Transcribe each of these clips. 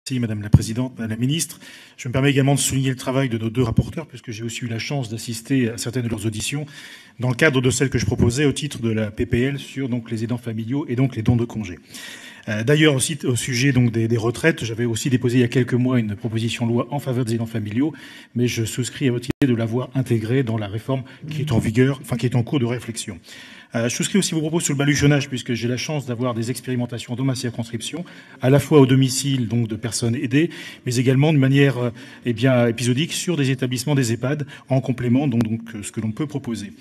Merci Madame la Présidente, Madame la Ministre. Je me permets également de souligner le travail de nos deux rapporteurs, puisque j'ai aussi eu la chance d'assister à certaines de leurs auditions dans le cadre de celles que je proposais au titre de la PPL sur donc les aidants familiaux et donc les dons de congés. D'ailleurs, aussi au sujet donc des retraites, j'avais aussi déposé il y a quelques mois une proposition de loi en faveur des aidants familiaux, mais je souscris à votre idée de l'avoir intégrée dans la réforme qui est en vigueur, enfin qui est en cours de réflexion. Je souscris aussi vos propos sur le baluchonnage, puisque j'ai la chance d'avoir des expérimentations dans ma circonscription, à la fois au domicile donc de personnes aidées, mais également de manière épisodique sur des établissements des EHPAD, en complément donc ce que l'on peut proposer.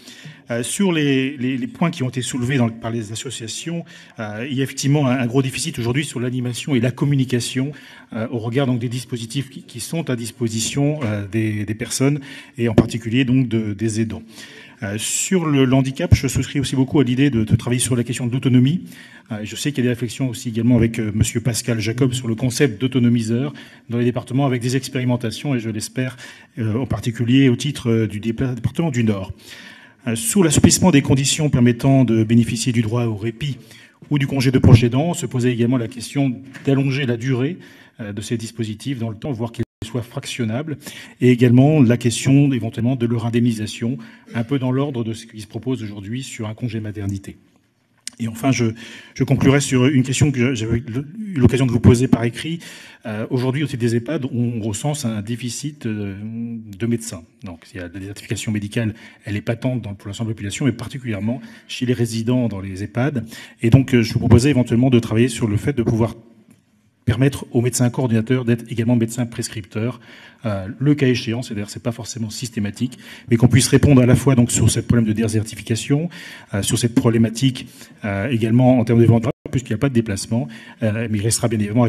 Sur les points qui ont été soulevés par les associations, il y a effectivement un gros déficit aujourd'hui sur l'animation et la communication au regard donc des dispositifs qui sont à disposition des personnes et en particulier donc des aidants. Sur le handicap, je souscris aussi beaucoup à l'idée de travailler sur la question de l'autonomie. Je sais qu'il y a des réflexions aussi également avec Monsieur Pascal Jacob sur le concept d'autonomiseur dans les départements avec des expérimentations et je l'espère en particulier au titre du département du Nord. Sur l'assouplissement des conditions permettant de bénéficier du droit au répit ou du congé de proche aidant, se posait également la question d'allonger la durée de ces dispositifs dans le temps, voire qu'ils soient fractionnables, et également la question éventuellement de leur indemnisation, un peu dans l'ordre de ce qui se propose aujourd'hui sur un congé maternité. Et enfin, je conclurai sur une question que j'avais eu l'occasion de vous poser par écrit. Aujourd'hui, au sein des EHPAD, on recense un déficit de médecins. Donc, il y a la désertification médicale, elle est patente pour l'ensemble de la population, mais particulièrement chez les résidents dans les EHPAD. Et donc, je vous proposais éventuellement de travailler sur le fait de pouvoir permettre aux médecins coordinateurs d'être également médecins prescripteurs, le cas échéant, c'est-à-dire c'est pas forcément systématique, mais qu'on puisse répondre à la fois donc sur ce problème de désertification, sur cette problématique également en termes de vente, puisqu'il n'y a pas de déplacement, mais il restera bien évidemment